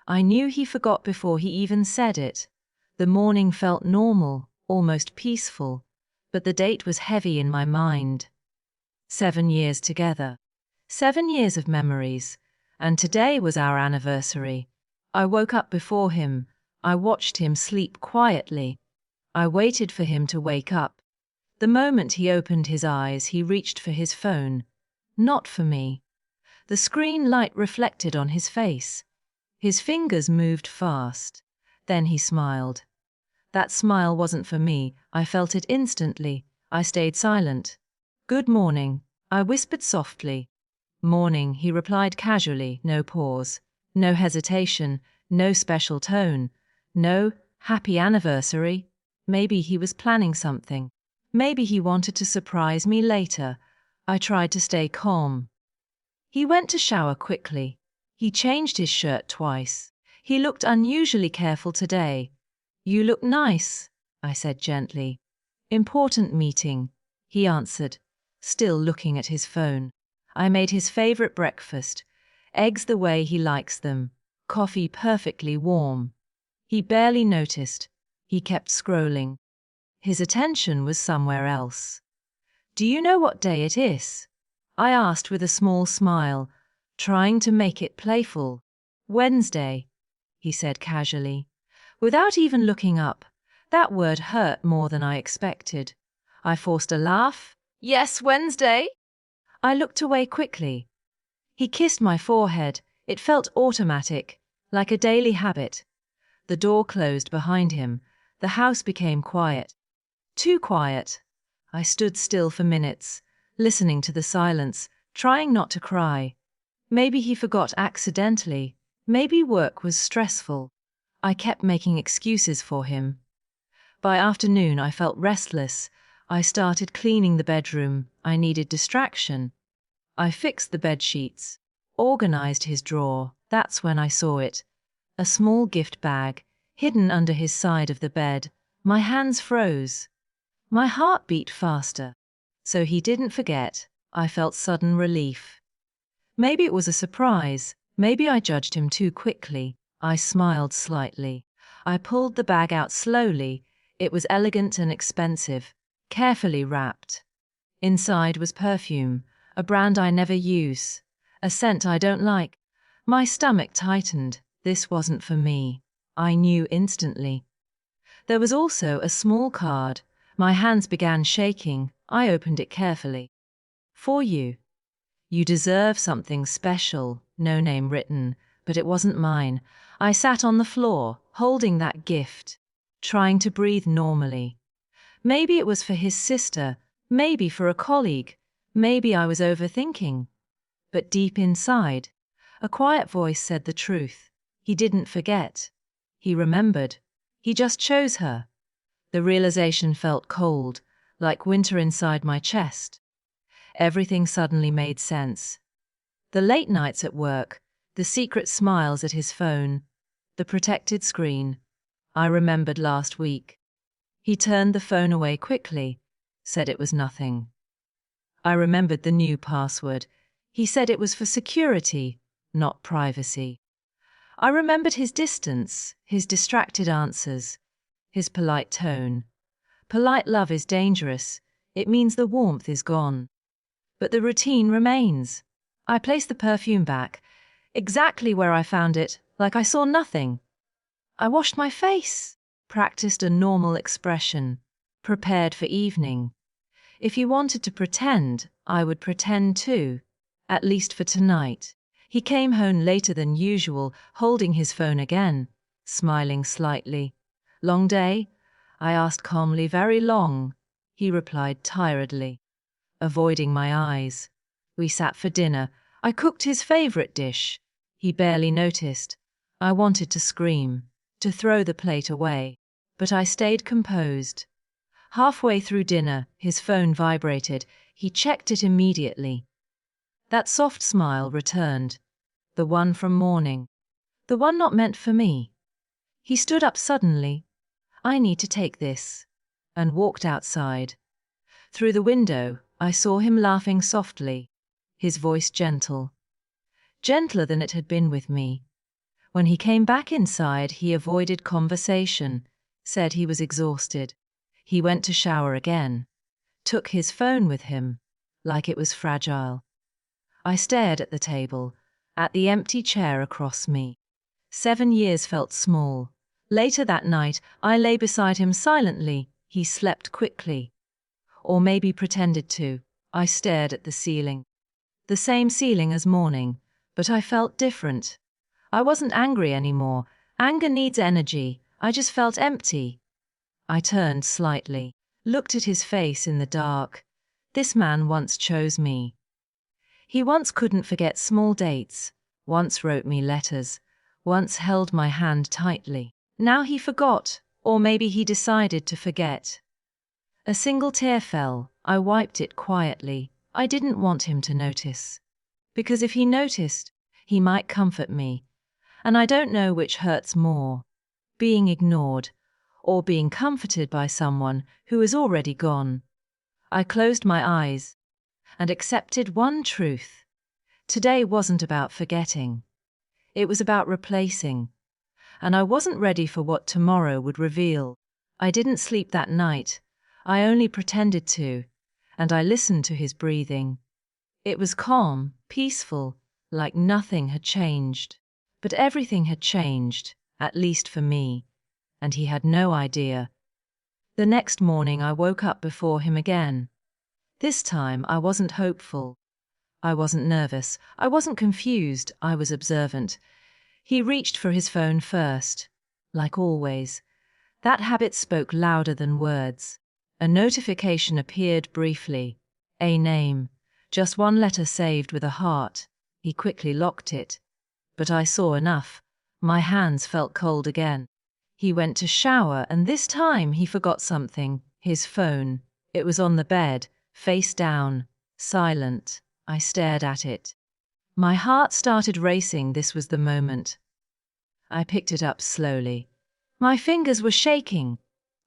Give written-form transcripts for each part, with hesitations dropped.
I knew he forgot before he even said it. The morning felt normal, almost peaceful, but the date was heavy in my mind. 7 years together. 7 years of memories. And today was our anniversary. I woke up before him. I watched him sleep quietly. I waited for him to wake up. The moment he opened his eyes, he reached for his phone. Not for me. The screen light reflected on his face. His fingers moved fast. Then he smiled. That smile wasn't for me. I felt it instantly. I stayed silent. "Good morning," I whispered softly. "Morning," he replied casually, no pause, no hesitation, no special tone, no "happy anniversary." Maybe he was planning something. Maybe he wanted to surprise me later. I tried to stay calm. He went to shower quickly. He changed his shirt twice. He looked unusually careful today. "You look nice," I said gently. "Important meeting," he answered, still looking at his phone. I made his favorite breakfast, eggs the way he likes them, coffee perfectly warm. He barely noticed. He kept scrolling. His attention was somewhere else. "Do you know what day it is?" I asked with a small smile, trying to make it playful. "Wednesday," he said casually, without even looking up. That word hurt more than I expected. I forced a laugh. "Yes, Wednesday." I looked away quickly. He kissed my forehead. It felt automatic, like a daily habit. The door closed behind him. The house became quiet. Too quiet. I stood still for minutes, listening to the silence, trying not to cry. Maybe he forgot accidentally. Maybe work was stressful. I kept making excuses for him. By afternoon, I felt restless. I started cleaning the bedroom. I needed distraction. I fixed the bedsheets, organized his drawer. That's when I saw it. A small gift bag, hidden under his side of the bed. My hands froze. My heart beat faster. So he didn't forget. I felt sudden relief. Maybe it was a surprise. Maybe I judged him too quickly. I smiled slightly. I pulled the bag out slowly. It was elegant and expensive, carefully wrapped. Inside was perfume, a brand I never use, a scent I don't like. My stomach tightened. This wasn't for me. I knew instantly. There was also a small card. My hands began shaking. I opened it carefully. "For you. You deserve something special." No name written, but it wasn't mine. I sat on the floor, holding that gift, trying to breathe normally. Maybe it was for his sister, maybe for a colleague, maybe I was overthinking. But deep inside, a quiet voice said the truth. He didn't forget. He remembered. He just chose her. The realization felt cold, like winter inside my chest. Everything suddenly made sense. The late nights at work, the secret smiles at his phone, the protected screen. I remembered last week. He turned the phone away quickly, said it was nothing. I remembered the new password. He said it was for security, not privacy. I remembered his distance, his distracted answers, his polite tone. Polite love is dangerous. It means the warmth is gone. But the routine remains. I placed the perfume back, exactly where I found it, like I saw nothing. I washed my face, practiced a normal expression, prepared for evening. If he wanted to pretend, I would pretend too, at least for tonight. He came home later than usual, holding his phone again, smiling slightly. "Long day?" I asked calmly. "Very long," he replied tiredly, avoiding my eyes. We sat for dinner. I cooked his favorite dish. He barely noticed. I wanted to scream, to throw the plate away, but I stayed composed. Halfway through dinner, his phone vibrated. He checked it immediately. That soft smile returned. The one from morning. The one not meant for me. He stood up suddenly. "I need to take this," and walked outside. Through the window, I saw him laughing softly, his voice gentle. Gentler than it had been with me. When he came back inside, he avoided conversation, said he was exhausted. He went to shower again, took his phone with him, like it was fragile. I stared at the table, at the empty chair across me. 7 years felt small. Later that night, I lay beside him silently. He slept quickly. Or maybe pretended to. I stared at the ceiling. The same ceiling as morning, but I felt different. I wasn't angry anymore. Anger needs energy. I just felt empty. I turned slightly, looked at his face in the dark. This man once chose me. He once couldn't forget small dates, once wrote me letters, once held my hand tightly. Now he forgot, or maybe he decided to forget. A single tear fell. I wiped it quietly. I didn't want him to notice. Because if he noticed, he might comfort me. And I don't know which hurts more, being ignored, or being comforted by someone who is already gone. I closed my eyes and accepted one truth. Today wasn't about forgetting. It was about replacing. And I wasn't ready for what tomorrow would reveal. I didn't sleep that night. I only pretended to, and I listened to his breathing. It was calm, peaceful, like nothing had changed. But everything had changed, at least for me, and he had no idea. The next morning I woke up before him again. This time I wasn't hopeful. I wasn't nervous. I wasn't confused. I was observant. He reached for his phone first. Like always. That habit spoke louder than words. A notification appeared briefly. A name. Just one letter saved with a heart. He quickly locked it. But I saw enough. My hands felt cold again. He went to shower, and this time he forgot something. His phone. It was on the bed, face down, silent. I stared at it. My heart started racing. This was the moment. I picked it up slowly. My fingers were shaking.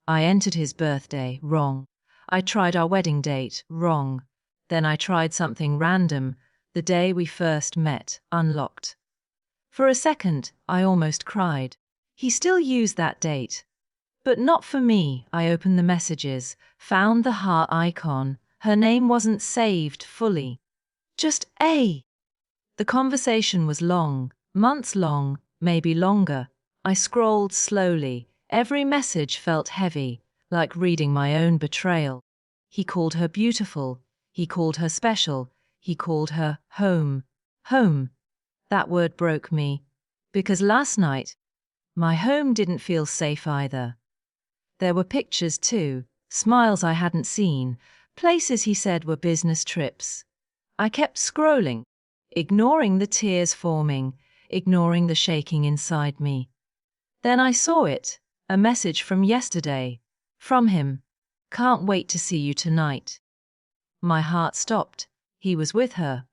I entered his birthday, wrong. I tried our wedding date, wrong. Then I tried something random, the day we first met, unlocked. For a second, I almost cried. He still used that date. But not for me. I opened the messages, found the heart icon. Her name wasn't saved fully. Just A. The conversation was long, months long, maybe longer. I scrolled slowly. Every message felt heavy, like reading my own betrayal. He called her beautiful. He called her special. He called her home. Home. That word broke me. Because last night, my home didn't feel safe either. There were pictures too, smiles I hadn't seen, places he said were business trips. I kept scrolling, ignoring the tears forming, ignoring the shaking inside me. Then I saw it, a message from yesterday. From him. Can't wait to see you tonight. My heart stopped. He was with her.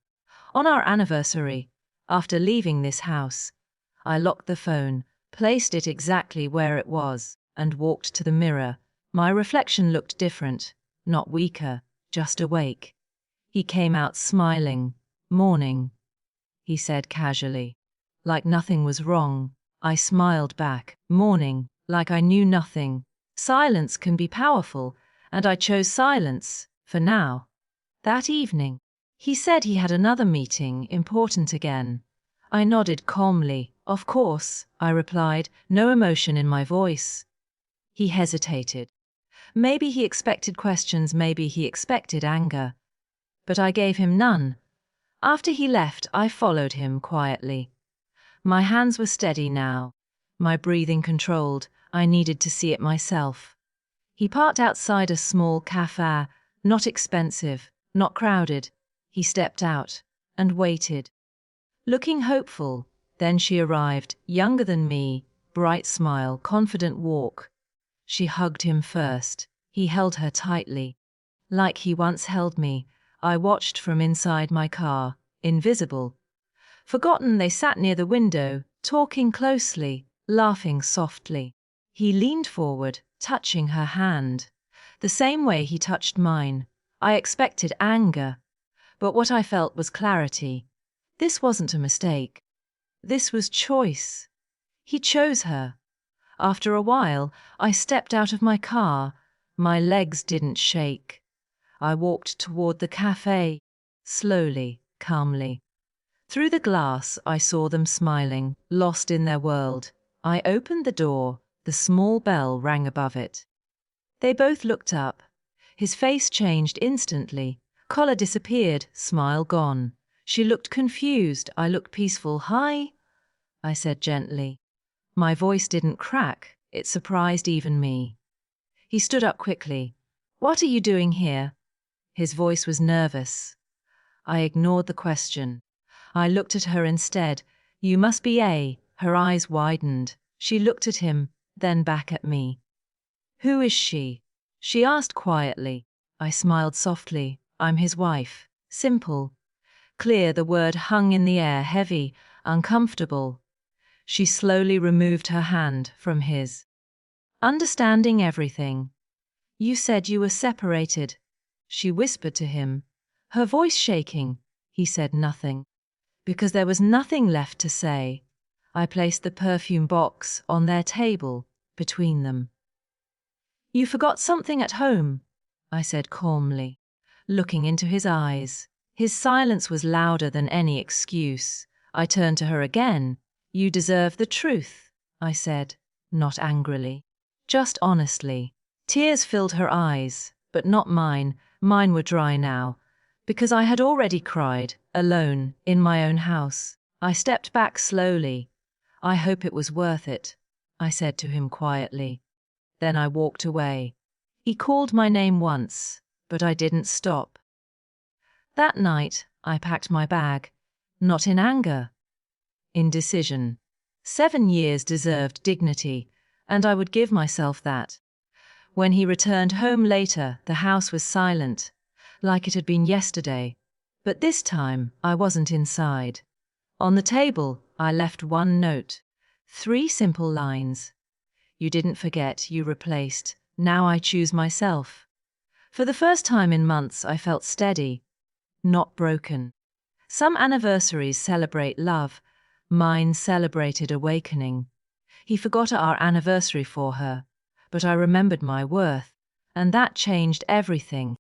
On our anniversary, after leaving this house, I locked the phone, placed it exactly where it was, and walked to the mirror. My reflection looked different, not weaker, just awake. He came out smiling. Morning, he said casually. Like nothing was wrong. I smiled back. Morning, like I knew nothing. Silence can be powerful, and I chose silence, for now. That evening, he said he had another meeting, important again. I nodded calmly. Of course, I replied, no emotion in my voice. He hesitated. Maybe he expected questions, maybe he expected anger. But I gave him none. After he left, I followed him quietly. My hands were steady now, my breathing controlled. I needed to see it myself. He parked outside a small cafe, not expensive, not crowded. He stepped out and waited, looking hopeful. Then she arrived, younger than me, bright smile, confident walk. She hugged him first. He held her tightly, like he once held me. I watched from inside my car, invisible. Forgotten. They sat near the window, talking closely, laughing softly. He leaned forward, touching her hand, the same way he touched mine. I expected anger, but what I felt was clarity. This wasn't a mistake. This was choice. He chose her. After a while, I stepped out of my car. My legs didn't shake. I walked toward the cafe, slowly, calmly. Through the glass, I saw them smiling, lost in their world. I opened the door. The small bell rang above it. They both looked up. His face changed instantly. Collar disappeared, smile gone. She looked confused. I looked peaceful. "Hi," I said gently. My voice didn't crack. It surprised even me. He stood up quickly. "What are you doing here?" His voice was nervous. I ignored the question. I looked at her instead. "You must be A." Her eyes widened. She looked at him, then back at me. "Who is she?" she asked quietly. I smiled softly. "I'm his wife." Simple. Clear. The word hung in the air, heavy, uncomfortable. She slowly removed her hand from his. "Understanding everything." "You said you were separated," she whispered to him, her voice shaking. He said nothing. Because there was nothing left to say. I placed the perfume box on their table, between them. "You forgot something at home," I said calmly, looking into his eyes. His silence was louder than any excuse. I turned to her again. "You deserve the truth," I said, not angrily, just honestly. Tears filled her eyes, but not mine. Mine were dry now, because I had already cried, alone, in my own house. I stepped back slowly. "I hope it was worth it," I said to him quietly. Then I walked away. He called my name once, but I didn't stop. That night, I packed my bag, not in anger, in decision. 7 years deserved dignity, and I would give myself that. When he returned home later, the house was silent, like it had been yesterday. But this time, I wasn't inside. On the table, I left one note. 3 simple lines. "You didn't forget, you replaced. Now I choose myself." For the first time in months, I felt steady, not broken. Some anniversaries celebrate love. Mine celebrated awakening. He forgot our anniversary for her, but I remembered my worth, and that changed everything.